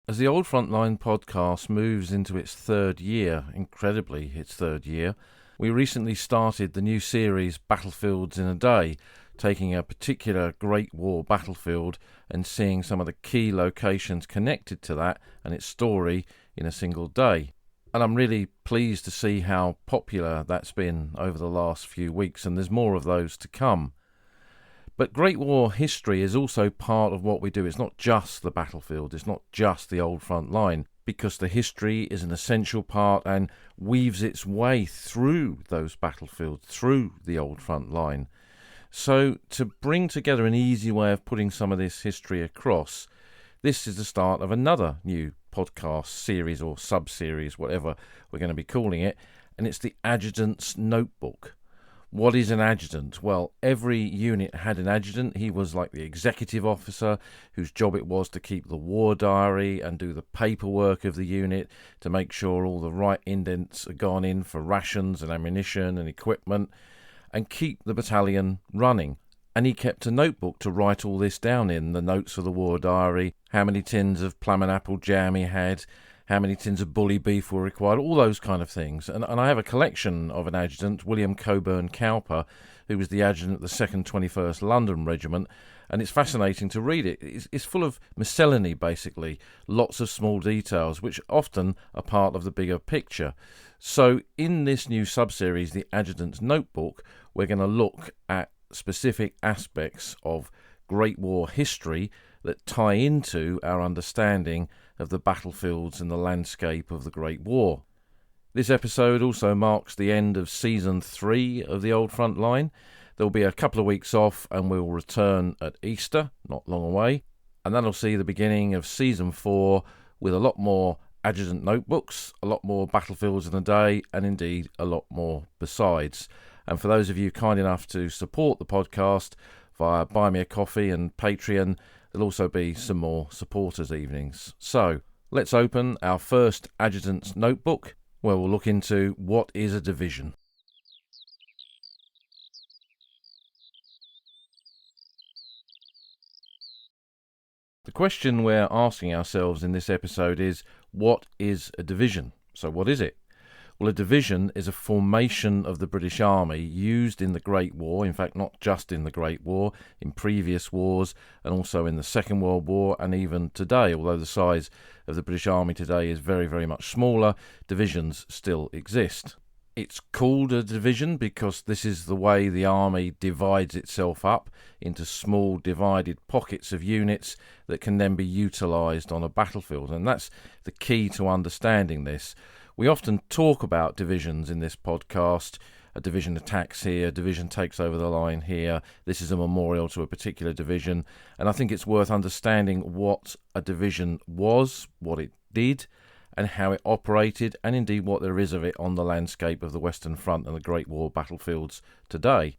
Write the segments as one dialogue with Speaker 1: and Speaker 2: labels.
Speaker 1: As the Old Frontline podcast moves into its third year, incredibly its third year, we recently started the new series Battlefields in a Day, taking a particular Great War battlefield and seeing some of the key locations connected to that and its story in a single day. And I'm really pleased to see how popular that's been over the last few weeks, and there's more of those to come. But Great War history is also part of what we do. It's not just the battlefield, it's not just the old front line, because the history is an essential part and weaves its way through those battlefields, through the old front line. So to bring together an easy way of putting some of this history across, this is the start of another new podcast series or sub-series, whatever we're going to be calling it, and it's the Adjutant's Notebook. What is an adjutant? Well, every unit had an adjutant. He was like the executive officer whose job it was to keep the war diary and do the paperwork of the unit to make sure all the right indents are gone in for rations and ammunition and equipment and keep the battalion running. And he kept a notebook to write all this down in, the notes for the war diary, how many tins of plum and apple jam he had, how many tins of bully beef were required, all those kind of things. And I have a collection of an adjutant, William Coburn Cowper, who was the adjutant of the 2nd 21st London Regiment, and it's fascinating to read it. It's full of miscellany, basically, lots of small details, which often are part of the bigger picture. So in this new sub-series, the Adjutant's Notebook, we're going to look at specific aspects of Great War history that tie into our understanding of the battlefields and the landscape of the Great War. This episode also marks the end of Season 3 of the Old Front Line. There'll be a couple of weeks off and we'll return at Easter, not long away, and that'll see the beginning of Season 4 with a lot more adjutant notebooks, a lot more battlefields in a day, and indeed a lot more besides. And for those of you kind enough to support the podcast via Buy Me a Coffee and Patreon, there'll also be some more supporters' evenings. So let's open our first Adjutant's Notebook, where we'll look into what is a division. The question we're asking ourselves in this episode is, what is a division? So what is it? Well, a division is a formation of the British Army used in the Great War, in fact not just in the Great War, in previous wars and also in the Second World War and even today. Although the size of the British Army today is very, very much smaller, divisions still exist. It's called a division because this is the way the army divides itself up into small divided pockets of units that can then be utilised on a battlefield, and that's the key to understanding this. We often talk about divisions in this podcast. A division attacks here, a division takes over the line here, this is a memorial to a particular division, and I think it's worth understanding what a division was, what it did, and how it operated, and indeed what there is of it on the landscape of the Western Front and the Great War battlefields today.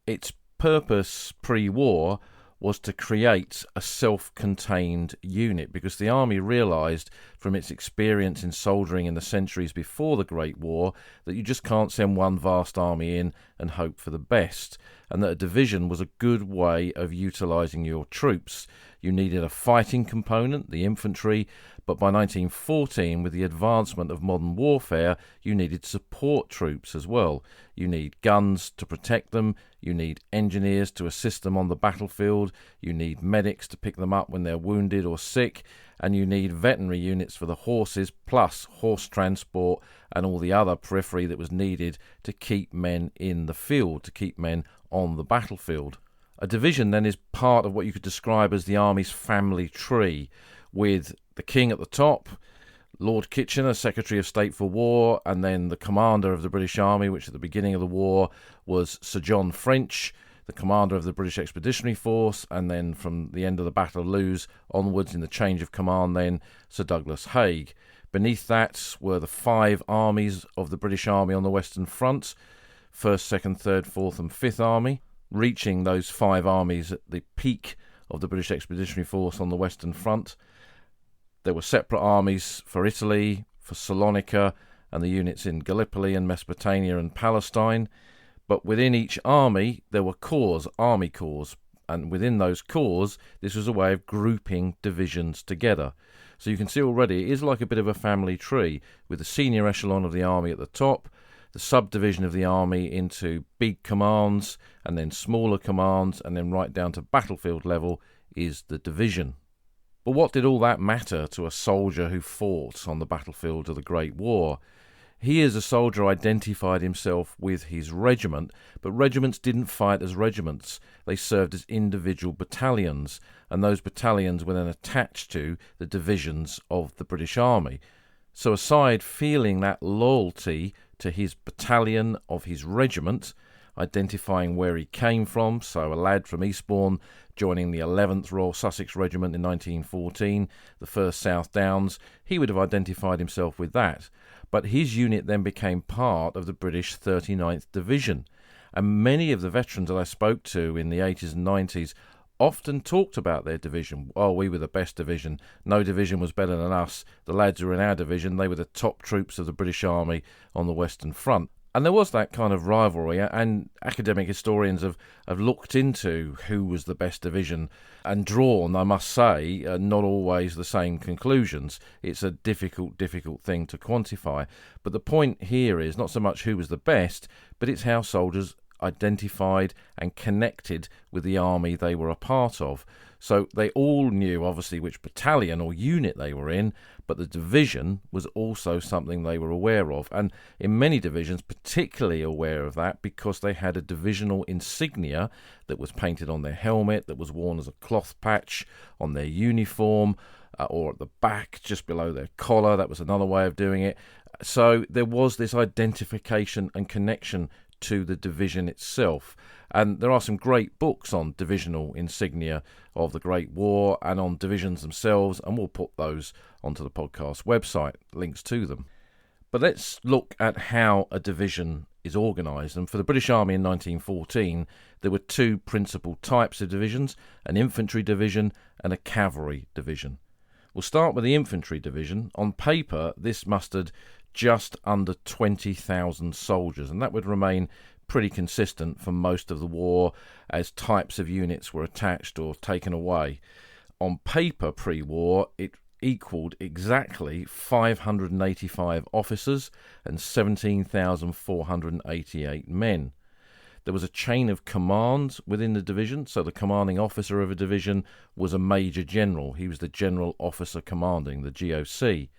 Speaker 1: Its purpose pre-war was to create a self-contained unit, because the army realised from its experience in soldiering in the centuries before the Great War that you just can't send one vast army in and hope for the best, and that a division was a good way of utilising your troops. You needed a fighting component, the infantry, but by 1914, with the advancement of modern warfare, you needed support troops as well. You need guns to protect them, you need engineers to assist them on the battlefield, you need medics to pick them up when they're wounded or sick, and you need veterinary units for the horses, plus horse transport and all the other periphery that was needed to keep men in the field, to keep men on the battlefield. A division then is part of what you could describe as the army's family tree, with the king at the top, Lord Kitchener, Secretary of State for War, and then the commander of the British Army, which at the beginning of the war was Sir John French, the commander of the British Expeditionary Force, and then from the end of the Battle of Loos onwards in the change of command then, Sir Douglas Haig. Beneath that were the 5 armies of the British Army on the Western Front, 1st, 2nd, 3rd, 4th and 5th Army, reaching those 5 armies at the peak of the British Expeditionary Force on the Western Front. There were separate armies for Italy, for Salonika, and the units in Gallipoli and Mesopotamia and Palestine. But within each army, there were corps, army corps, and within those corps, this was a way of grouping divisions together. So you can see already it is like a bit of a family tree, with the senior echelon of the army at the top, the subdivision of the army into big commands, and then smaller commands, and then right down to battlefield level is the division. But what did all that matter to a soldier who fought on the battlefield of the Great War? He, as a soldier, identified himself with his regiment, but regiments didn't fight as regiments. They served as individual battalions, and those battalions were then attached to the divisions of the British Army. So aside feeling that loyalty to his battalion of his regiment, identifying where he came from, so a lad from Eastbourne joining the 11th Royal Sussex Regiment in 1914, the 1st South Downs, he would have identified himself with that. But his unit then became part of the British 39th Division, and many of the veterans that I spoke to in the 80s and 90s often talked about their division. Oh, we were the best division. No division was better than us. The lads who were in our division, they were the top troops of the British Army on the Western Front. And there was that kind of rivalry, and academic historians have looked into who was the best division and drawn, I must say, not always the same conclusions. It's a difficult thing to quantify. But the point here is not so much who was the best, but it's how soldiers identified and connected with the army they were a part of. So they all knew, obviously, which battalion or unit they were in, but the division was also something they were aware of. And in many divisions, particularly aware of that because they had a divisional insignia that was painted on their helmet, that was worn as a cloth patch on their uniform, or at the back, just below their collar. That was another way of doing it. So there was this identification and connection to the division itself. And there are some great books on divisional insignia of the Great War and on divisions themselves, and we'll put those onto the podcast website, links to them. But let's look at how a division is organised. And for the British Army in 1914, there were two principal types of divisions, an infantry division and a cavalry division. We'll start with the infantry division. On paper, this mustered just under 20,000 soldiers, and that would remain pretty consistent for most of the war as types of units were attached or taken away. On paper, pre-war, it equalled exactly 585 officers and 17,488 men. There was a chain of command within the division, so the commanding officer of a division was a major general. He was the general officer commanding, the GOC.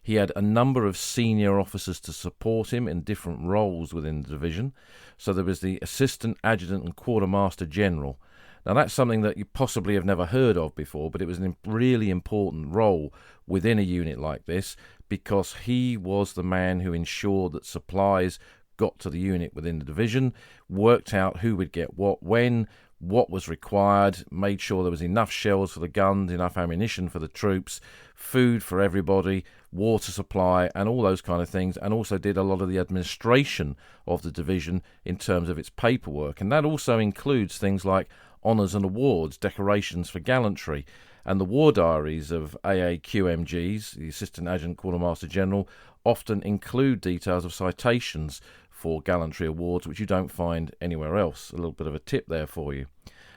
Speaker 1: He had a number of senior officers to support him in different roles within the division. So there was the assistant adjutant and quartermaster general. Now that's something that you possibly have never heard of before, but it was a really important role within a unit like this because he was the man who ensured that supplies got to the unit within the division, worked out who would get what when, what was required, made sure there was enough shells for the guns, enough ammunition for the troops, food for everybody, water supply, and all those kind of things, and also did a lot of the administration of the division in terms of its paperwork. And that also includes things like honours and awards, decorations for gallantry, and the war diaries of AAQMGs, the Assistant Adjutant Quartermaster General, often include details of citations for gallantry awards, which you don't find anywhere else. A little bit of a tip there for you.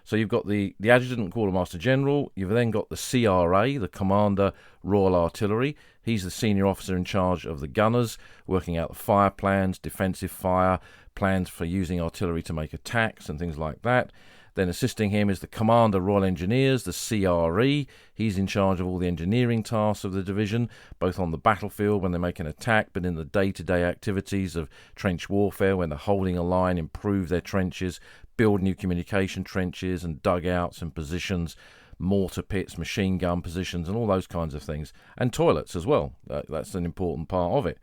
Speaker 1: So you've got the Adjutant and Quartermaster General. You've then got the CRA, the Commander Royal Artillery. He's the senior officer in charge of the gunners, working out the fire plans, defensive fire, plans for using artillery to make attacks and things like that. Then assisting him is the Commander Royal Engineers, the CRE. He's in charge of all the engineering tasks of the division, both on the battlefield when they make an attack, but in the day-to-day activities of trench warfare when they're holding a line, improve their trenches, build new communication trenches and dugouts and positions, mortar pits, machine gun positions, and all those kinds of things. And toilets as well. That's an important part of it.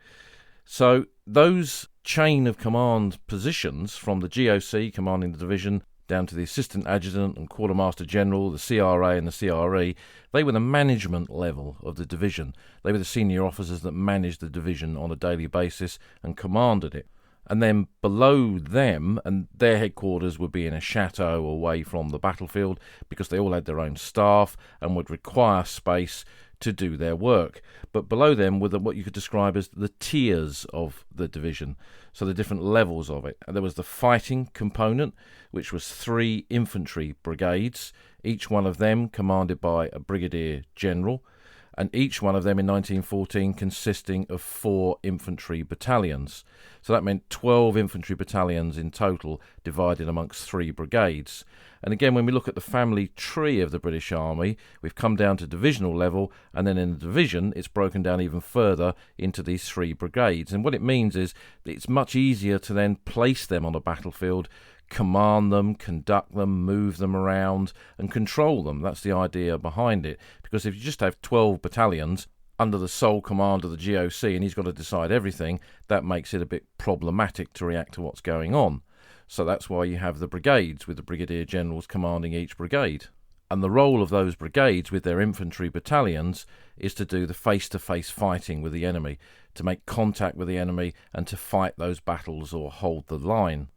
Speaker 1: So those chain of command positions from the GOC commanding the division down to the Assistant Adjutant and Quartermaster General, the CRA and the CRE, they were the management level of the division. They were the senior officers that managed the division on a daily basis and commanded it. And then below them, and their headquarters would be in a chateau away from the battlefield because they all had their own staff and would require space to do their work. But below them were what you could describe as the tiers of the division, so the different levels of it. And there was the fighting component, which was 3 infantry brigades, each one of them commanded by a brigadier general. and each one of them in 1914 consisting of 4 infantry battalions. So that meant 12 infantry battalions in total, divided amongst 3 brigades. And again, when we look at the family tree of the British Army, we've come down to divisional level, and then in the division it's broken down even further into these 3 brigades. And what it means is that it's much easier to then place them on a battlefield, command them, conduct them, move them around and control them. That's the idea behind it, because if you just have 12 battalions under the sole command of the GOC and he's got to decide everything, that makes it a bit problematic to react to what's going on. So that's why you have the brigades, with the brigadier generals commanding each brigade. And the role of those brigades with their infantry battalions is to do the face-to-face fighting with the enemy, to make contact with the enemy and to fight those battles or hold the line.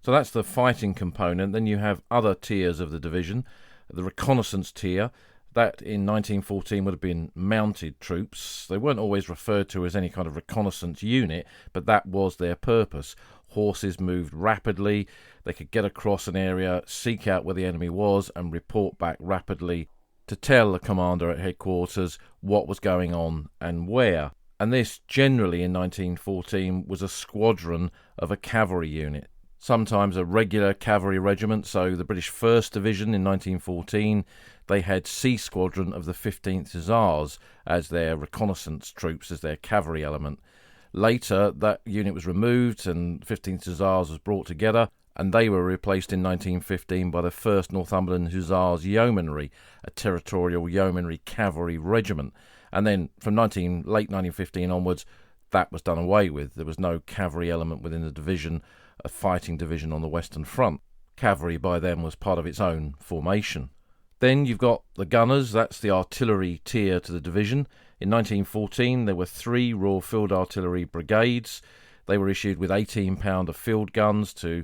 Speaker 1: So that's the fighting component. Then you have other tiers of the division. The reconnaissance tier, that in 1914 would have been mounted troops. They weren't always referred to as any kind of reconnaissance unit, but that was their purpose. Horses moved rapidly. They could get across an area, seek out where the enemy was, and report back rapidly to tell the commander at headquarters what was going on and where. And this generally in 1914 was a squadron of a cavalry unit, sometimes a regular cavalry regiment. So the British 1st Division in 1914, they had C Squadron of the 15th Hussars as their reconnaissance troops, as their cavalry element. Later, that unit was removed and 15th Hussars was brought together, and they were replaced in 1915 by the 1st Northumberland Hussars Yeomanry, a territorial yeomanry cavalry regiment. And then from late 1915 onwards, that was done away with. There was no cavalry element within the division, a fighting division on the Western Front. Cavalry by then was part of its own formation. Then you've got the gunners, that's the artillery tier to the division. In 1914 there were 3 Royal Field Artillery brigades. They were issued with 18-pounder field guns to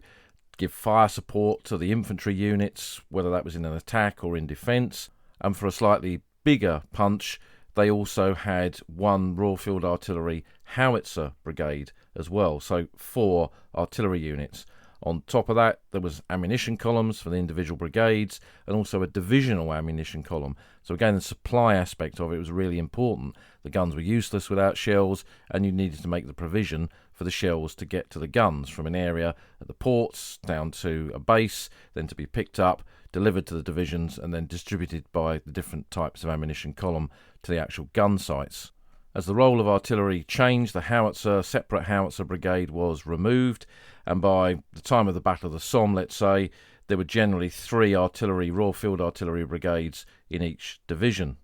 Speaker 1: give fire support to the infantry units, whether that was in an attack or in defence. And for a slightly bigger punch, they also had 1 Royal Field Artillery howitzer brigade as well, so 4 artillery units. On top of that, there was ammunition columns for the individual brigades and also a divisional ammunition column. So again, the supply aspect of it was really important. The guns were useless without shells, and you needed to make the provision for the shells to get to the guns from an area at the ports down to a base, then to be picked up, delivered to the divisions, and then distributed by the different types of ammunition column to the actual gun sites. As the role of artillery changed, the separate howitzer brigade was removed, and by the time of the Battle of the Somme, let's say, there were generally 3 Royal Field Artillery brigades in each division.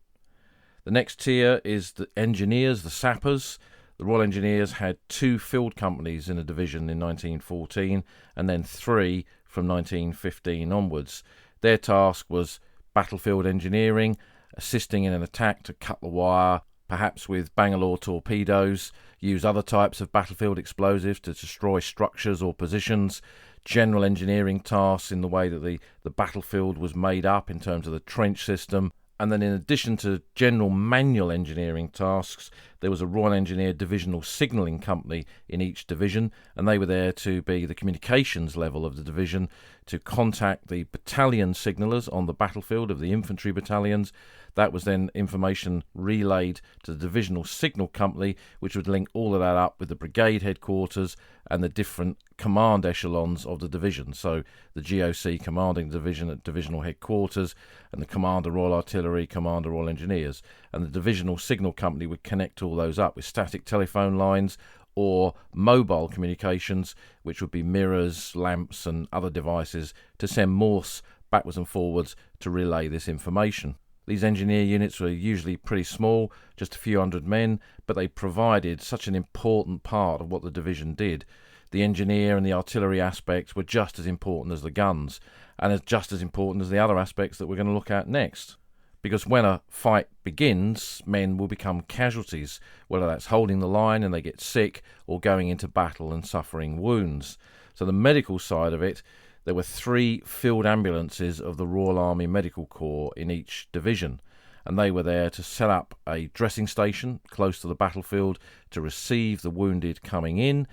Speaker 1: The next tier is the engineers, the sappers. The Royal Engineers had 2 field companies in a division in 1914, and then 3 from 1915 onwards. Their task was battlefield engineering, assisting in an attack to cut the wire, perhaps with Bangalore torpedoes, use other types of battlefield explosives to destroy structures or positions, general engineering tasks in the way that the battlefield was made up in terms of the trench system. And then in addition to general manual engineering tasks, there was a Royal Engineer Divisional Signalling Company in each division, and they were there to be the communications level of the division, to contact the battalion signallers on the battlefield of the infantry battalions. That was then information relayed to the Divisional Signal Company, which would link all of that up with the brigade headquarters and the different command echelons of the division. So the GOC commanding the division at divisional headquarters, and the Commander Royal Artillery, Commander Royal Engineers. And the Divisional Signal Company would connect all those up with static telephone lines or mobile communications, which would be mirrors, lamps and other devices to send Morse backwards and forwards to relay this information. These engineer units were usually pretty small, just a few hundred men, but they provided such an important part of what the division did. The engineer and the artillery aspects were just as important as the guns, and just as important as the other aspects that we're going to look at next. Because when a fight begins, men will become casualties, whether that's holding the line and they get sick, or going into battle and suffering wounds. So the medical side of it, there were 3 field ambulances of the Royal Army Medical Corps in each division, and they were there to set up a dressing station close to the battlefield to receive the wounded coming in,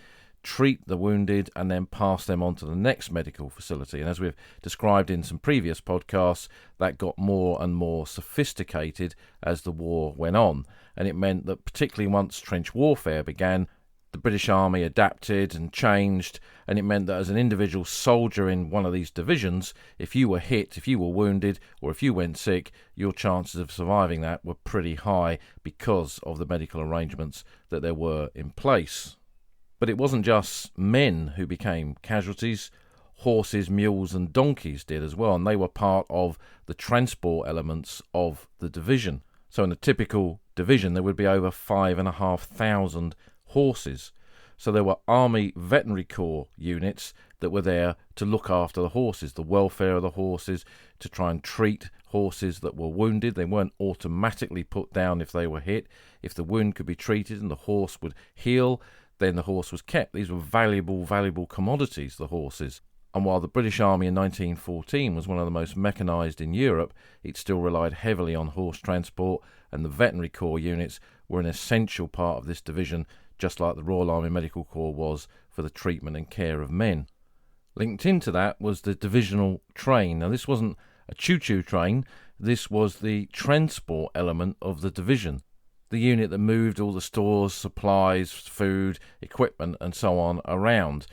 Speaker 1: treat the wounded, and then pass them on to the next medical facility. And as we've described in some previous podcasts, that got more and more sophisticated as the war went on. And it meant that particularly once trench warfare began, the British Army adapted and changed, and it meant that as an individual soldier in one of these divisions, if you were hit, if you were wounded, or if you went sick, your chances of surviving that were pretty high because of the medical arrangements that there were in place. But it wasn't just men who became casualties. Horses, mules and donkeys did as well, and they were part of the transport elements of the division. So in a typical division there would be over 5,500 horses. So there were Army Veterinary Corps units that were there to look after the horses, the welfare of the horses, to try and treat horses that were wounded. They weren't automatically put down if they were hit. If the wound could be treated and the horse would heal, then the horse was kept. These were valuable commodities, the horses. And while the British Army in 1914 was one of the most mechanised in Europe, it still relied heavily on horse transport, and the Veterinary Corps units were an essential part of this division, just like the Royal Army Medical Corps was for the treatment and care of men. Linked into that was the divisional train. Now this wasn't a choo-choo train, this was the transport element of the division. The unit that moved all the stores, supplies, food, equipment and so on around.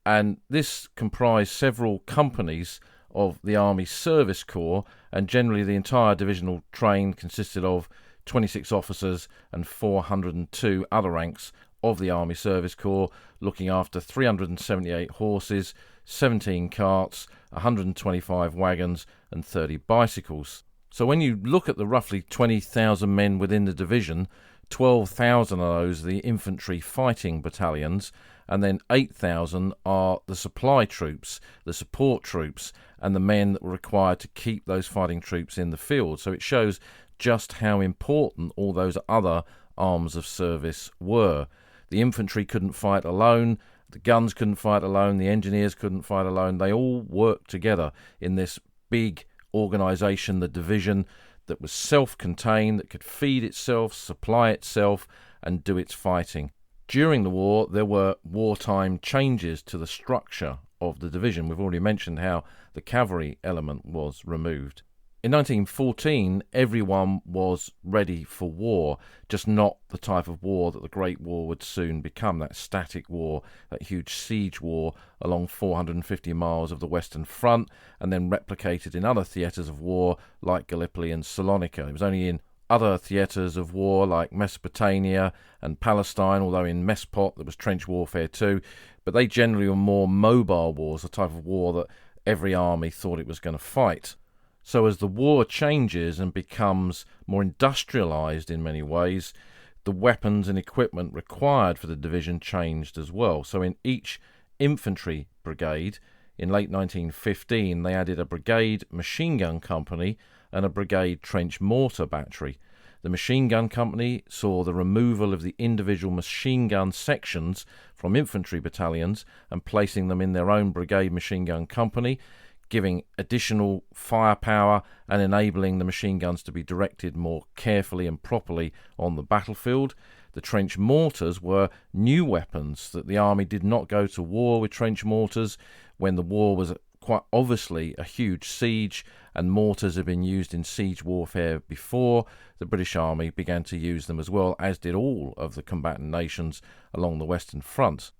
Speaker 1: And this comprised several companies of the Army Service Corps, and generally the entire divisional train consisted of 26 officers and 402 other ranks of the Army Service Corps, looking after 378 horses, 17 carts, 125 wagons and 30 bicycles. So when you look at the roughly 20,000 men within the division, 12,000 of those are the infantry fighting battalions, and then 8,000 are the supply troops, the support troops, and the men that were required to keep those fighting troops in the field. So it shows just how important all those other arms of service were. The infantry couldn't fight alone, the guns couldn't fight alone, the engineers couldn't fight alone. They all worked together in this big organisation, the division, that was self-contained, that could feed itself, supply itself and do its fighting. During the war there were wartime changes to the structure of the division. We've already mentioned how the cavalry element was removed. In 1914 everyone was ready for war, just not the type of war that the Great War would soon become, that static war, that huge siege war along 450 miles of the Western Front, and then replicated in other theatres of war like Gallipoli and Salonika. It was only in other theatres of war like Mesopotamia and Palestine, although in Mespot there was trench warfare too, but they generally were more mobile wars, the type of war that every army thought it was going to fight. So as the war changes and becomes more industrialised in many ways, the weapons and equipment required for the division changed as well. So in each infantry brigade in late 1915 they added a brigade machine gun company and a brigade trench mortar battery. The machine gun company saw the removal of the individual machine gun sections from infantry battalions and placing them in their own brigade machine gun company, giving additional firepower and enabling the machine guns to be directed more carefully and properly on the battlefield. The trench mortars were new weapons that the army did not go to war with trench mortars when the war was quite obviously a huge siege, and mortars had been used in siege warfare before. The British Army began to use them as well, as did all of the combatant nations along the Western Front.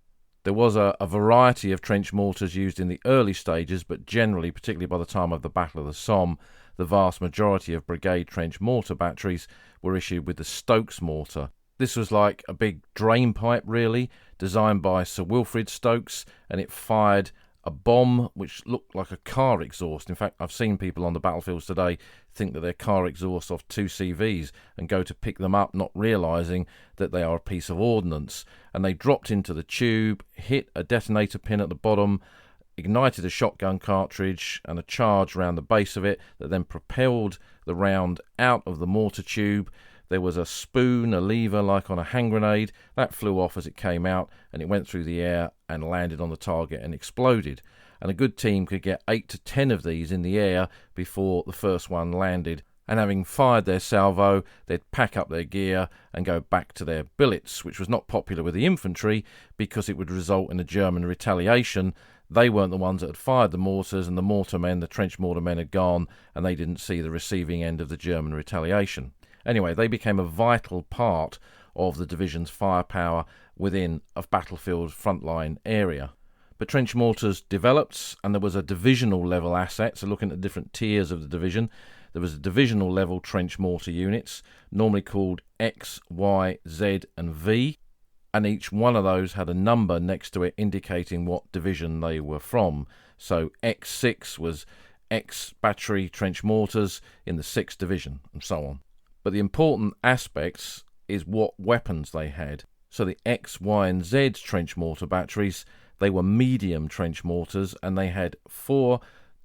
Speaker 1: There was a variety of trench mortars used in the early stages, but generally, particularly by the time of the Battle of the Somme, the vast majority of brigade trench mortar batteries were issued with the Stokes mortar. This was like a big drain pipe, really, designed by Sir Wilfrid Stokes, and it fired a bomb which looked like a car exhaust. In fact, I've seen people on the battlefields today think that they're car exhausts off 2CVs and go to pick them up, not realising that they are a piece of ordnance. And they dropped into the tube, hit a detonator pin at the bottom, ignited a shotgun cartridge and a charge around the base of it that then propelled the round out of the mortar tube. There was a spoon, a lever like on a hand grenade, that flew off as it came out, and it went through the air and landed on the target and exploded. And a good team could get 8 to 10 of these in the air before the first one landed and having fired their salvo, they'd pack up their gear and go back to their billets, which was not popular with the infantry because it would result in a German retaliation. They weren't the ones that had fired the mortars, and the mortar men, the trench mortar men, had gone, and they didn't see the receiving end of the German retaliation. Anyway, they became a vital part of the division's firepower within a battlefield frontline area. But trench mortars developed, and there was a divisional level asset. So looking at the different tiers of the division, there was a divisional level trench mortar units, normally called X, Y, Z and V, and each one of those had a number next to it indicating what division they were from. So X6 was X battery trench mortars in the 6th Division, and so on. But the important aspects is what weapons they had. So the X, Y and Z trench mortar batteries, they were medium trench mortars, and they had 4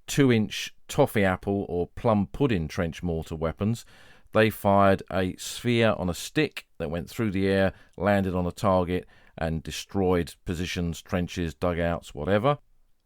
Speaker 1: 2-inch toffee apple or plum pudding trench mortar weapons. They fired a sphere on a stick that went through the air, landed on a target and destroyed positions, trenches, dugouts, whatever.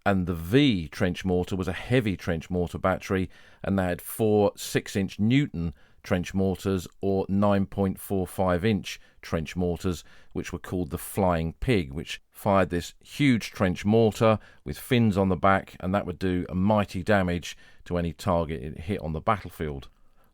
Speaker 1: And the V trench mortar was a heavy trench mortar battery, and they had 4 6-inch Newton trench mortars or 9.45-inch trench mortars, which were called the Flying Pig, which fired this huge trench mortar with fins on the back, and that would do a mighty damage to any target it hit on the battlefield.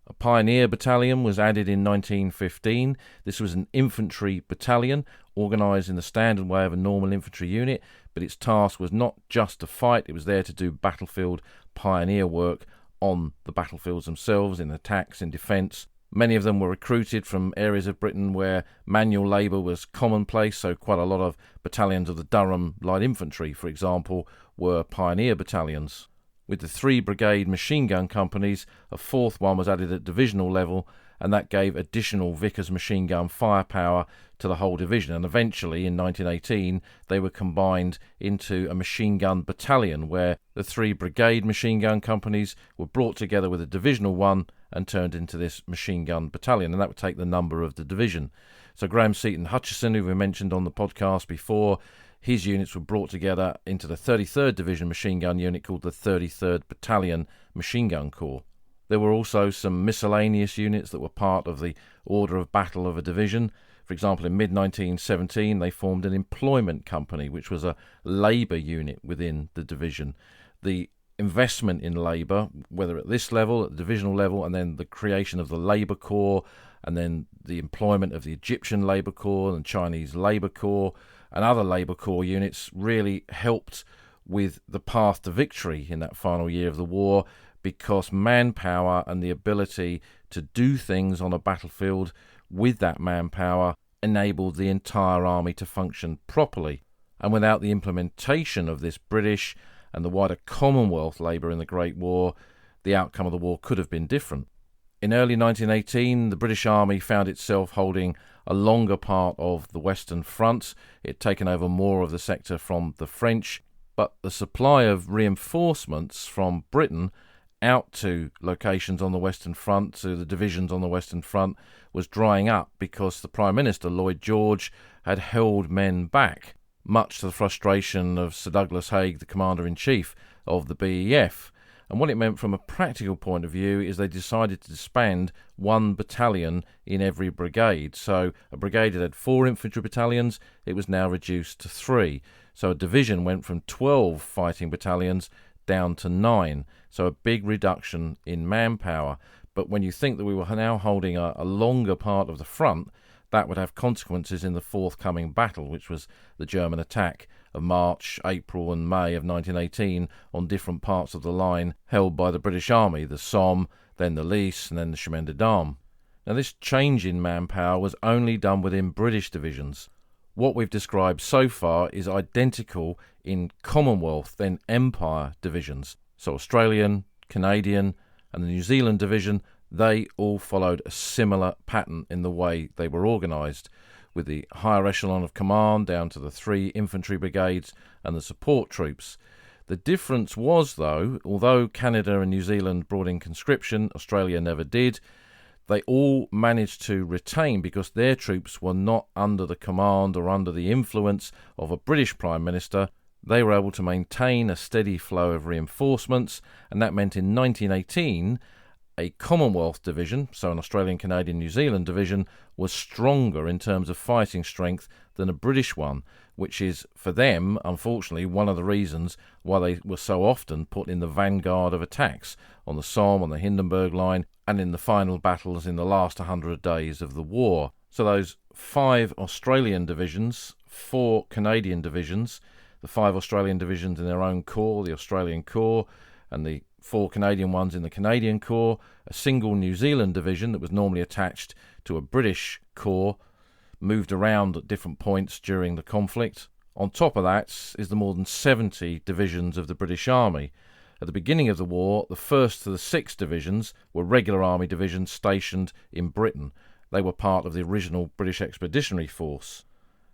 Speaker 1: A pioneer battalion was added in 1915. This was an infantry battalion organised in the standard way of a normal infantry unit, but its task was not just to fight, it was there to do battlefield pioneer work on the battlefields themselves, in attacks, in defence. Many of them were recruited from areas of Britain where manual labour was commonplace, so quite a lot of battalions of the Durham Light Infantry, for example, were pioneer battalions. With the 3 brigade machine gun companies, a 4th one was added at divisional level, and that gave additional Vickers machine gun firepower to the whole division, and eventually in 1918 they were combined into a machine gun battalion where the 3 brigade machine gun companies were brought together with a divisional one and turned into this machine gun battalion, and that would take the number of the division. So Graham Seaton Hutchison, who we mentioned on the podcast before, his units were brought together into the 33rd Division machine gun unit called the 33rd Battalion Machine Gun Corps. There were also some miscellaneous units that were part of the order of battle of a division. For example, in mid-1917 they formed an employment company, which was a labour unit within the division. The investment in labour, whether at this level, at the divisional level, and then the creation of the Labour Corps, and then the employment of the Egyptian Labour Corps and Chinese Labour Corps, and other Labour Corps units really helped with the path to victory in that final year of the war, because manpower and the ability to do things on a battlefield with that manpower enabled the entire army to function properly. And without the implementation of this British and the wider Commonwealth labour in the Great War, the outcome of the war could have been different. In early 1918, the British Army found itself holding a longer part of the Western Front. It had taken over more of the sector from the French, but the supply of reinforcements from Britain out to locations on the Western Front, to the divisions on the Western Front, was drying up because the Prime Minister, Lloyd George, had held men back, much to the frustration of Sir Douglas Haig, the Commander-in-Chief of the BEF. And what it meant from a practical point of view is they decided to disband 1 battalion in every brigade. So a brigade that had 4 infantry battalions, it was now reduced to 3. So a division went from 12 fighting battalions down to 9. So a big reduction in manpower. But when you think that we were now holding a longer part of the front, that would have consequences in the forthcoming battle, which was the German attack of March, April and May of 1918 on different parts of the line held by the British Army, the Somme, then the Lys and then the Chemin des Dames. Now this change in manpower was only done within British divisions. What we've described so far is identical in Commonwealth, then Empire divisions. So Australian, Canadian and the New Zealand division, they all followed a similar pattern in the way they were organised, with the higher echelon of command down to the 3 infantry brigades and the support troops. The difference was, though, although Canada and New Zealand brought in conscription, Australia never did, they all managed to retain, because their troops were not under the command or under the influence of a British Prime Minister. They were able to maintain a steady flow of reinforcements, and that meant in 1918 a Commonwealth division, so an Australian, Canadian, New Zealand division, was stronger in terms of fighting strength than a British one, which is, for them, unfortunately, one of the reasons why they were so often put in the vanguard of attacks on the Somme, on the Hindenburg Line, and in the final battles in the last 100 days of the war. So those 5 Australian divisions, 4 Canadian divisions, the 5 Australian divisions in their own corps, the Australian Corps, and the 4 Canadian ones in the Canadian Corps, a single New Zealand division that was normally attached to a British corps, moved around at different points during the conflict. On top of that is the more than 70 divisions of the British Army. At the beginning of the war, the 1st to the 6th divisions were regular army divisions stationed in Britain. They were part of the original British Expeditionary Force.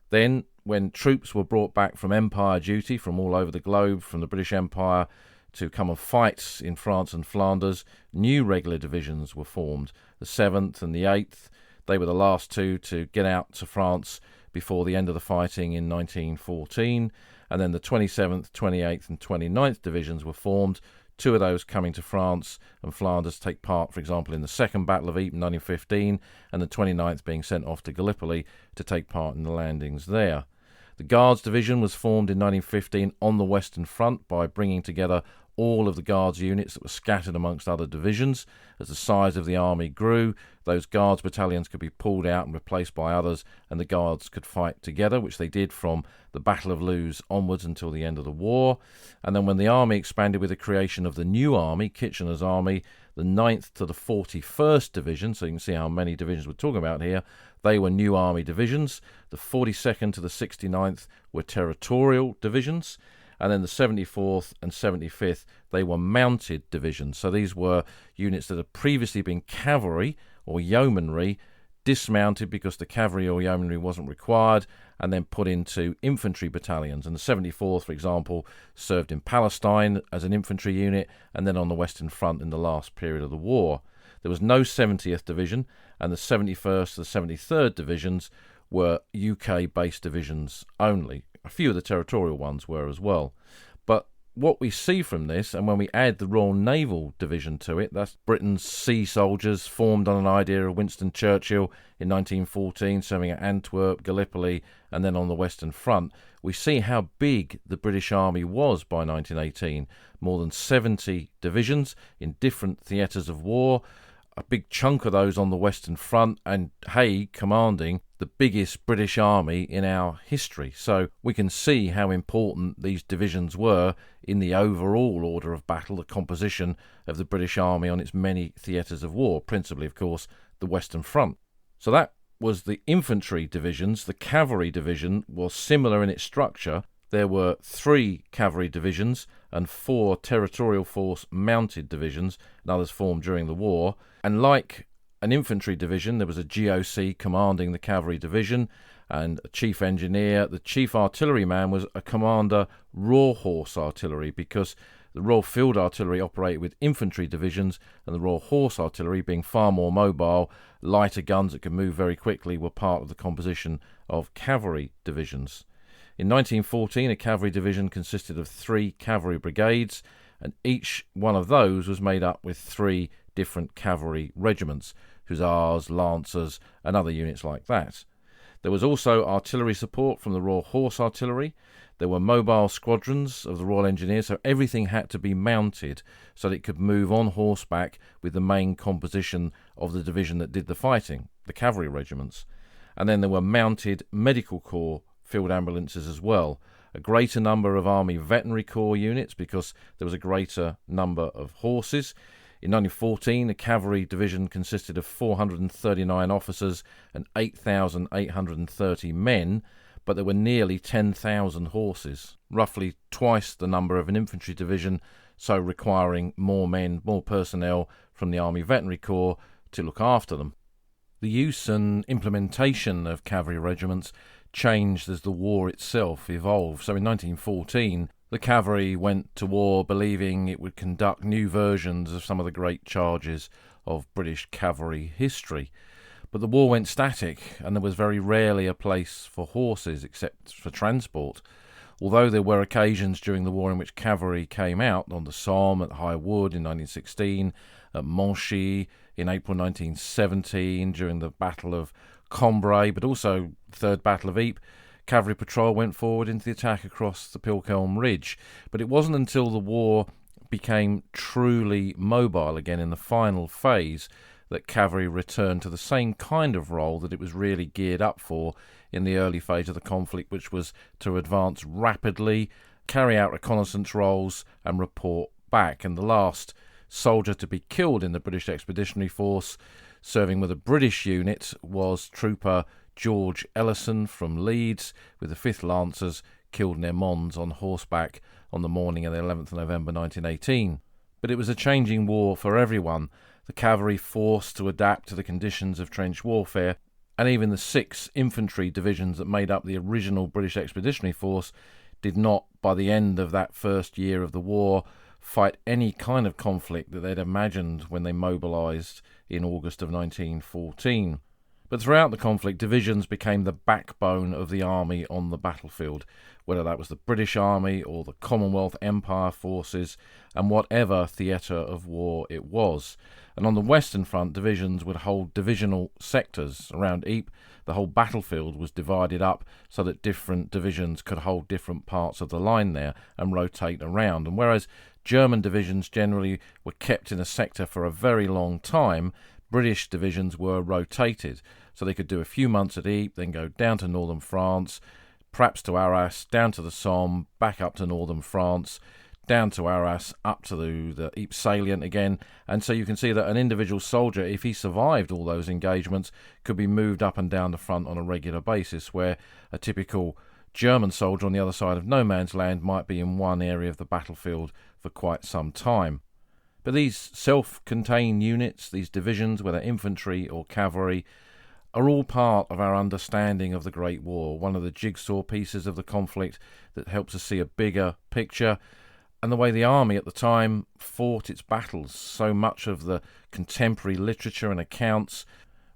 Speaker 1: Then, when troops were brought back from Empire duty from all over the globe, from the British Empire, to come and fight in France and Flanders, new regular divisions were formed. The 7th and the 8th, they were the last 2 to get out to France before the end of the fighting in 1914, and then the 27th, 28th and 29th divisions were formed, 2 of those coming to France and Flanders to take part, for example, in the Second Battle of Ypres in 1915, and the 29th being sent off to Gallipoli to take part in the landings there. The Guards Division was formed in 1915 on the Western Front by bringing together all of the Guards units that were scattered amongst other divisions. As the size of the army grew, those Guards battalions could be pulled out and replaced by others, and the Guards could fight together, which they did from the Battle of Loos onwards until the end of the war. And then when the army expanded with the creation of the new army, Kitchener's army, the 9th to the 41st Division, so you can see how many divisions we're talking about here, they were new army divisions. The 42nd to the 69th were territorial divisions. And then the 74th and 75th, they were mounted divisions. So these were units that had previously been cavalry or yeomanry, dismounted because the cavalry or yeomanry wasn't required, and then put into infantry battalions. And the 74th, for example, served in Palestine as an infantry unit, and then on the Western Front in the last period of the war. There was no 70th Division, and the 71st to the 73rd Divisions were UK-based divisions only. A few of the territorial ones were as well. But what we see from this, and when we add the Royal Naval Division to it, that's Britain's sea soldiers formed on an idea of Winston Churchill in 1914, serving at Antwerp, Gallipoli, and then on the Western Front, we see how big the British Army was by 1918. More than 70 divisions in different theatres of war, a big chunk of those on the Western Front, and Haig commanding the biggest British army in our history. So we can see how important these divisions were in the overall order of battle, the composition of the British Army on its many theatres of war, principally, of course, the Western Front. So that was the infantry divisions. The cavalry division was similar in its structure. There were 3 cavalry divisions and 4 territorial force mounted divisions, and others formed during the war. And like an infantry division, there was a GOC commanding the cavalry division and a chief engineer. The chief artilleryman was a commander raw horse artillery, because the Royal Field Artillery operated with infantry divisions, and the Royal Horse Artillery, being far more mobile, lighter guns that could move very quickly, were part of the composition of cavalry divisions. In 1914, a cavalry division consisted of 3 cavalry brigades, and each one of those was made up with 3 different cavalry regiments, hussars, lancers, and other units like that. There was also artillery support from the Royal Horse Artillery. There were mobile squadrons of the Royal Engineers, so everything had to be mounted so that it could move on horseback with the main composition of the division that did the fighting, the cavalry regiments. And then there were mounted medical corps field ambulances as well. A greater number of Army Veterinary Corps units because there was a greater number of horses. In 1914, the cavalry division consisted of 439 officers and 8,830 men, but there were nearly 10,000 horses, roughly twice the number of an infantry division, so requiring more men, more personnel from the Army Veterinary Corps to look after them. The use and implementation of cavalry regiments changed as the war itself evolved. So in 1914, the cavalry went to war believing it would conduct new versions of some of the great charges of British cavalry history. But the war went static, and there was very rarely a place for horses except for transport. although there were occasions during the war in which cavalry came out on the Somme, at High Wood in 1916, at Monchy in April 1917 during the Battle of Cambrai, but also the Third Battle of Ypres, cavalry patrol went forward into the attack across the Pilkelm Ridge. But it wasn't until the war became truly mobile again in the final phase that cavalry returned to the same kind of role that it was really geared up for in the early phase of the conflict, which was to advance rapidly, carry out reconnaissance roles and report back. And the last soldier to be killed in the British Expeditionary Force serving with a British unit was Trooper George Ellison from Leeds, with the 5th Lancers, killed near Mons on horseback on the morning of the 11th of November 1918. But it was a changing war for everyone. The cavalry forced to adapt to the conditions of trench warfare, and even the 6 infantry divisions that made up the original British Expeditionary Force did not, by the end of that first year of the war, fight any kind of conflict that they'd imagined when they mobilised in August of 1914. But throughout the conflict, divisions became the backbone of the army on the battlefield, whether that was the British Army or the Commonwealth Empire forces, and whatever theatre of war it was. And on the Western Front, divisions would hold divisional sectors. Around Ypres, the whole battlefield was divided up so that different divisions could hold different parts of the line there and rotate around. And whereas German divisions generally were kept in a sector for a very long time, British divisions were rotated. So they could do a few months at Ypres, then go down to northern France, perhaps to Arras, down to the Somme, back up to northern France, down to Arras, up to the Ypres salient again. And so you can see that an individual soldier, if he survived all those engagements, could be moved up and down the front on a regular basis, where a typical German soldier on the other side of no man's land might be in one area of the battlefield for quite some time. But these self-contained units, these divisions, whether infantry or cavalry, are all part of our understanding of the Great War, one of the jigsaw pieces of the conflict that helps us see a bigger picture, and the way the army at the time fought its battles. So much of the contemporary literature and accounts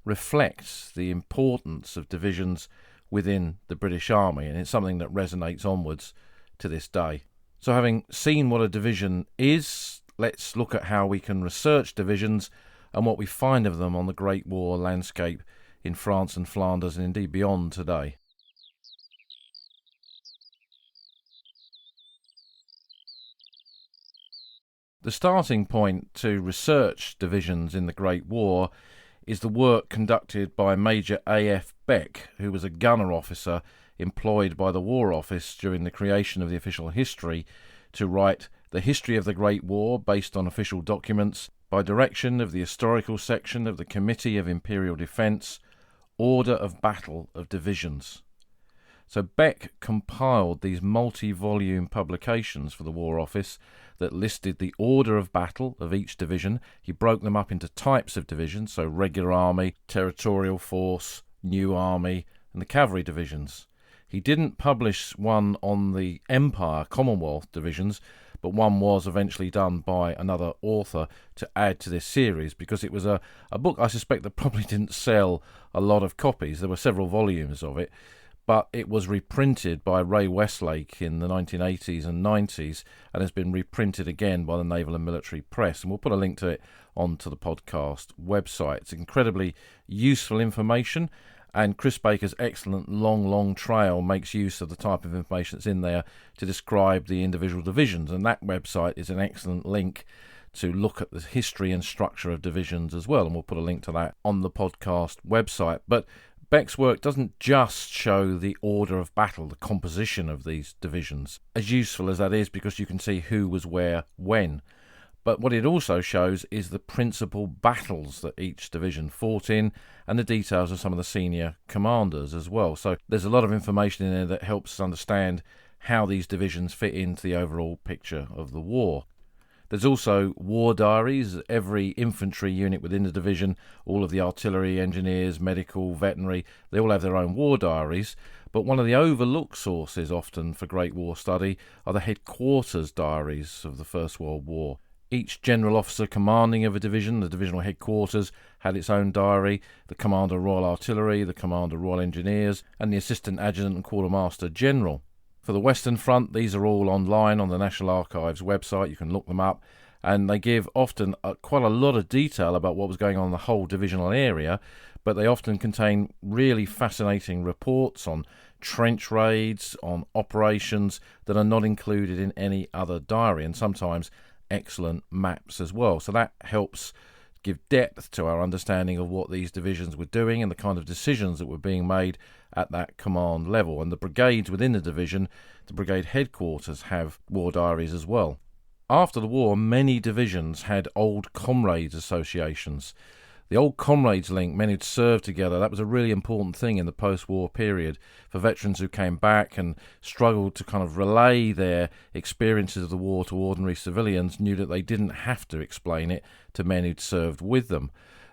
Speaker 1: reflects the importance of divisions within the British Army, and it's something that resonates onwards to this day. So having seen what a division is, let's look at how we can research divisions and what we find of them on the Great War landscape in France and Flanders and indeed beyond today. The starting point to research divisions in the Great War is the work conducted by Major A.F. Beck, who was a gunner officer employed by the War Office during the creation of the official history to write the history of the Great War based on official documents by direction of the historical section of the Committee of Imperial Defence, Order of Battle of Divisions. So Beck compiled these multi-volume publications for the War Office that listed the order of battle of each division. He broke them up into types of divisions, so regular army, territorial force, new army, and the cavalry divisions. He didn't publish one on the Empire Commonwealth divisions, but one was eventually done by another author to add to this series, because it was a book I suspect that probably didn't sell a lot of copies. There were several volumes of it, but it was reprinted by Ray Westlake in the 1980s and 90s and has been reprinted again by the Naval and Military Press. And we'll put a link to it onto the podcast website. It's incredibly useful information, and Chris Baker's excellent long trail makes use of the type of information that's in there to describe the individual divisions. And that website is an excellent link to look at the history and structure of divisions as well. And we'll put a link to that on the podcast website. But Beck's work doesn't just show the order of battle, the composition of these divisions, as useful as that is because you can see who was where when. But what it also shows is the principal battles that each division fought in and the details of some of the senior commanders as well. So there's a lot of information in there that helps us understand how these divisions fit into the overall picture of the war. There's also war diaries. Every infantry unit within the division, all of the artillery, engineers, medical, veterinary, they all have their own war diaries. But one of the overlooked sources often for Great War study are the headquarters diaries of the First World War. Each general officer commanding of a division, the divisional headquarters, had its own diary. The commander of Royal Artillery, the commander of Royal Engineers, and the assistant adjutant and quartermaster general. For the Western Front, these are all online on the National Archives website. You can look them up, and they give often quite a lot of detail about what was going on in the whole divisional area, but they often contain really fascinating reports on trench raids, on operations that are not included in any other diary, and sometimes excellent maps as well. So that helps give depth to our understanding of what these divisions were doing and the kind of decisions that were being made at that command level. And the brigades within the division, the brigade headquarters, have war diaries as well. After the war, many divisions had old comrades associations. The old comrades link, men who'd served together, that was a really important thing in the post-war period for veterans who came back and struggled to kind of relay their experiences of the war to ordinary civilians, knew that they didn't have to explain it to men who'd served with them.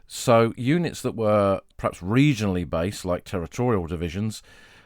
Speaker 1: So units that were perhaps regionally based, like territorial divisions,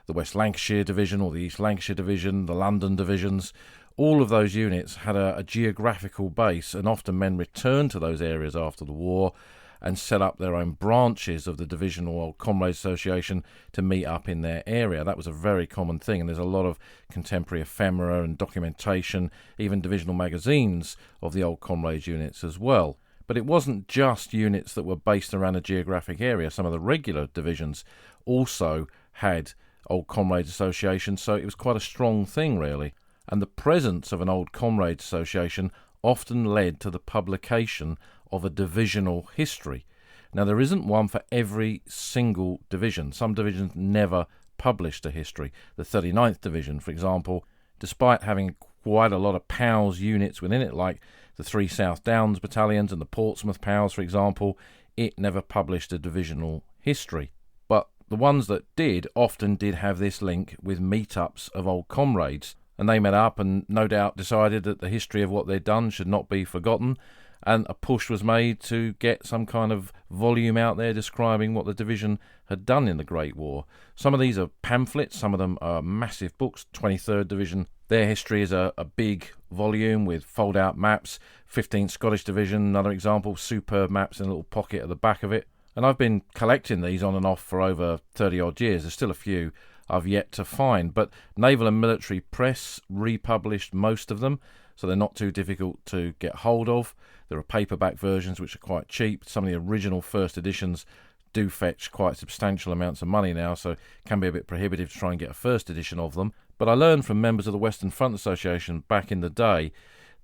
Speaker 1: the West Lancashire Division or the East Lancashire Division, the London divisions, all of those units had a geographical base, and often men returned to those areas after the war and set up their own branches of the Divisional Old Comrades Association to meet up in their area. That was a very common thing, and there's a lot of contemporary ephemera and documentation, even divisional magazines of the Old Comrades units as well. But it wasn't just units that were based around a geographic area. Some of the regular divisions also had Old Comrades Associations, so it was quite a strong thing, really. And the presence of an Old Comrades Association often led to the publication of a divisional history. Now, there isn't one for every single division. Some divisions never published a history. The 39th Division, for example, despite having quite a lot of POWs units within it, like the 3 South Downs battalions and the Portsmouth POWs, for example, it never published a divisional history. But the ones that did often did have this link with meetups of old comrades, and they met up and no doubt decided that the history of what they'd done should not be forgotten, and a push was made to get some kind of volume out there describing what the division had done in the Great War. Some of these are pamphlets, some of them are massive books. 23rd Division, their history is a big volume with fold-out maps. 15th Scottish Division, another example, superb maps in a little pocket at the back of it. And I've been collecting these on and off for over 30-odd years. There's still a few I've yet to find, but Naval and Military Press republished most of them, so they're not too difficult to get hold of. There are paperback versions which are quite cheap. Some of the original first editions do fetch quite substantial amounts of money now, so it can be a bit prohibitive to try and get a first edition of them. But I learned from members of the Western Front Association back in the day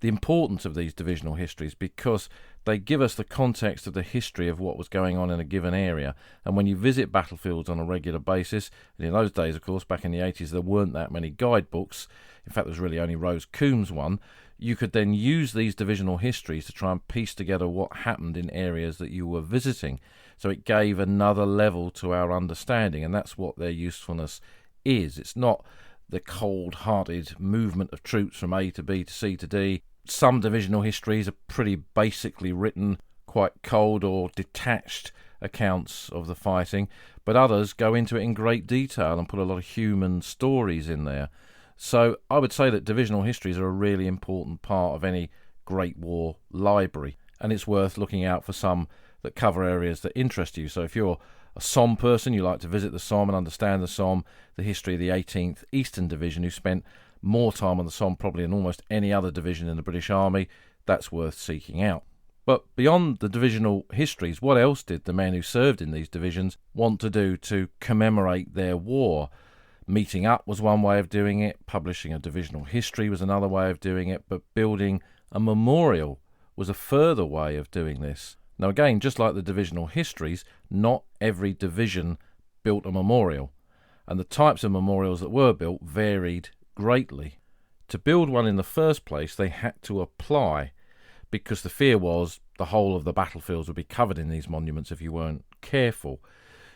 Speaker 1: the importance of these divisional histories, because they give us the context of the history of what was going on in a given area. And when you visit battlefields on a regular basis, and in those days, of course, back in the 80s, there weren't that many guidebooks. In fact, there was really only Rose Coombs' one. You could then use these divisional histories to try and piece together what happened in areas that you were visiting. So it gave another level to our understanding, and that's what their usefulness is. It's not the cold-hearted movement of troops from A to B to C to D. Some divisional histories are pretty basically written, quite cold or detached accounts of the fighting, but others go into it in great detail and put a lot of human stories in there. So I would say that divisional histories are a really important part of any Great War library, and it's worth looking out for some that cover areas that interest you. So if you're a Somme person, you like to visit the Somme and understand the Somme, the history of the 18th Eastern Division, who spent more time on the Somme probably than almost any other division in the British Army, that's worth seeking out. But beyond the divisional histories, what else did the men who served in these divisions want to do to commemorate their war? Meeting up was one way of doing it, publishing a divisional history was another way of doing it, but building a memorial was a further way of doing this. Now again, just like the divisional histories, not every division built a memorial, and the types of memorials that were built varied greatly. To build one in the first place, they had to apply, because the fear was the whole of the battlefields would be covered in these monuments if you weren't careful.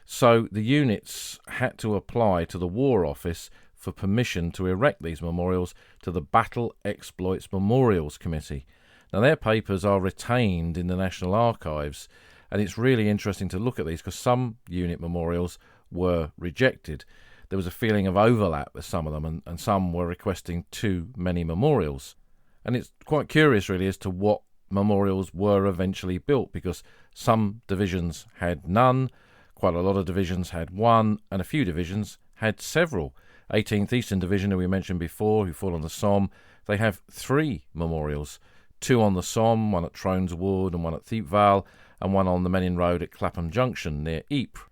Speaker 1: So the units had to apply to the War Office for permission to erect these memorials to the Battle Exploits Memorials Committee. Now their papers are retained in the National Archives, and it's really interesting to look at these because some unit memorials were rejected. There was a feeling of overlap with some of them, and some were requesting too many memorials. And it's quite curious really as to what memorials were eventually built, because some divisions had none, quite a lot of divisions had one, and a few divisions had several. 18th Eastern Division, who we mentioned before, who fought on the Somme, they have 3 memorials. 2 on the Somme, one at Trones Wood and one at Thiepval, and one on the Menin Road at Clapham Junction near Ypres.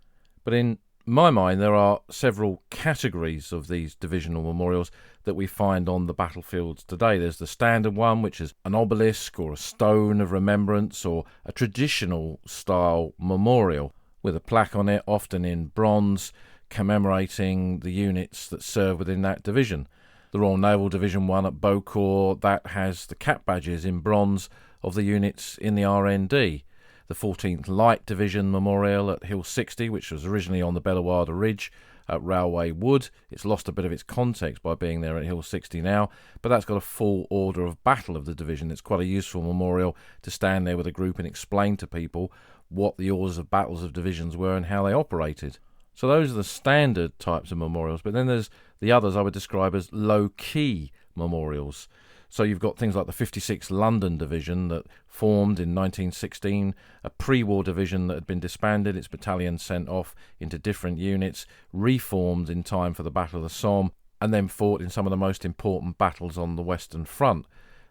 Speaker 1: But in my mind, there are several categories of these divisional memorials that we find on the battlefields today. There's the standard one, which is an obelisk or a stone of remembrance or a traditional style memorial with a plaque on it, often in bronze, commemorating the units that serve within that division. The Royal Naval Division 1 at Beaucourt, that has the cap badges in bronze of the units in the RND. The 14th Light Division Memorial at Hill 60, which was originally on the Bellewaerde Ridge at Railway Wood. It's lost a bit of its context by being there at Hill 60 now, but that's got a full order of battle of the division. It's quite a useful memorial to stand there with a group and explain to people what the orders of battles of divisions were and how they operated. So those are the standard types of memorials, but then there's the others I would describe as low-key memorials. So you've got things like the 56th London Division that formed in 1916, a pre-war division that had been disbanded, its battalions sent off into different units, reformed in time for the Battle of the Somme, and then fought in some of the most important battles on the Western Front.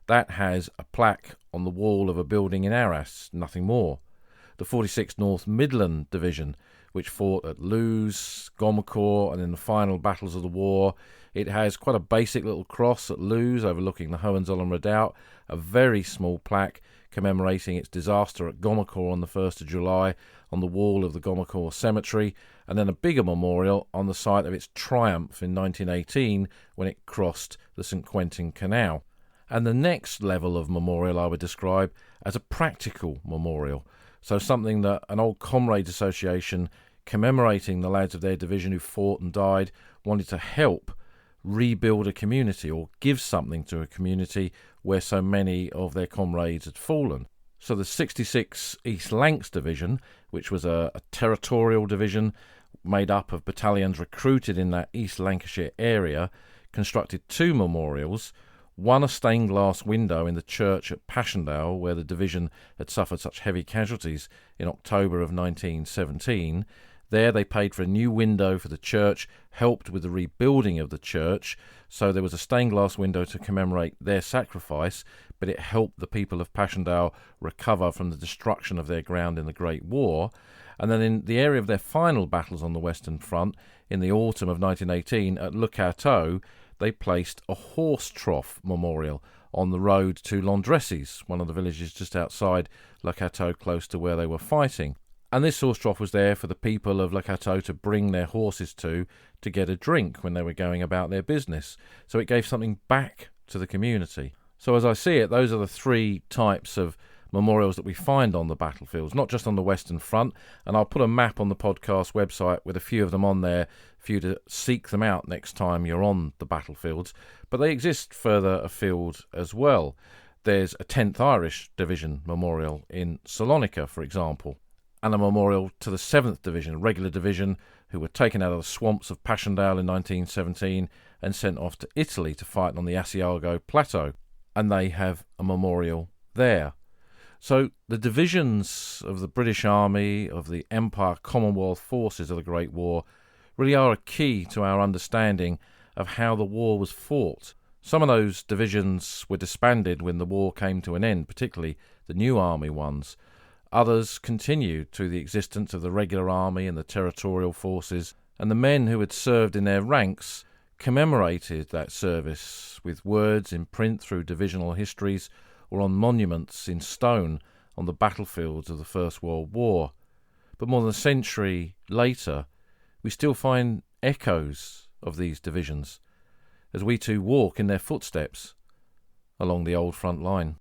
Speaker 1: That has a plaque on the wall of a building in Arras, nothing more. The 46th North Midland Division, which fought at Loos, Gommecourt, and in the final battles of the war. It has quite a basic little cross at Loos overlooking the Hohenzollern Redoubt, a very small plaque commemorating its disaster at Gommecourt on the 1st of July on the wall of the Gommecourt Cemetery, and then a bigger memorial on the site of its triumph in 1918 when it crossed the St Quentin Canal. And the next level of memorial I would describe as a practical memorial. So something that an old comrades association commemorating the lads of their division who fought and died wanted to help rebuild a community or give something to a community where so many of their comrades had fallen. So the 66 East Lancs Division, which was a territorial division made up of battalions recruited in that East Lancashire area, constructed 2 memorials, one a stained glass window in the church at Passchendaele, where the division had suffered such heavy casualties in October of 1917. There they paid for a new window for the church, helped with the rebuilding of the church, so there was a stained glass window to commemorate their sacrifice, but it helped the people of Passchendaele recover from the destruction of their ground in the Great War. And then in the area of their final battles on the Western Front, in the autumn of 1918 at Le Cateau, they placed a horse trough memorial on the road to Landrecies, one of the villages just outside Le Cateau, close to where they were fighting. And this horse trough was there for the people of Le Cateau to bring their horses to get a drink when they were going about their business. So it gave something back to the community. So as I see it, those are the 3 types of memorials that we find on the battlefields, not just on the Western Front. And I'll put a map on the podcast website with a few of them on there for you to seek them out next time you're on the battlefields. But they exist further afield as well. There's a 10th Irish Division memorial in Salonika, for example, and a memorial to the 7th Division, a regular division, who were taken out of the swamps of Passchendaele in 1917 and sent off to Italy to fight on the Asiago Plateau. And they have a memorial there. So the divisions of the British Army, of the Empire Commonwealth forces of the Great War, really are a key to our understanding of how the war was fought. Some of those divisions were disbanded when the war came to an end, particularly the New Army ones. Others continued through the existence of the regular army and the territorial forces, and the men who had served in their ranks commemorated that service with words in print through divisional histories or on monuments in stone on the battlefields of the First World War. But more than a century later, we still find echoes of these divisions as we too walk in their footsteps along the old front line.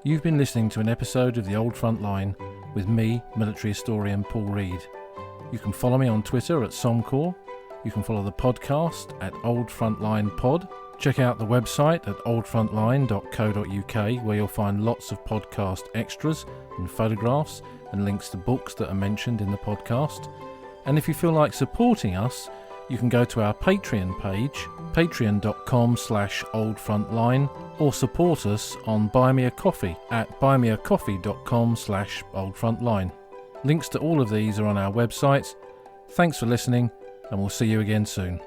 Speaker 1: You've been listening to an episode of The Old Front Line with me, military historian Paul Reed. You can follow me on Twitter at Somcor. You can follow the podcast at Old Frontline Pod. Check out the website at oldfrontline.co.uk, where you'll find lots of podcast extras and photographs and links to books that are mentioned in the podcast. And if you feel like supporting us,
Speaker 2: You can go to our Patreon page, patreon.com/oldfrontline, or support us on Buy Me a Coffee at buymeacoffee.com/oldfrontline. Links to all of these are on our website. Thanks for listening, and we'll see you again soon.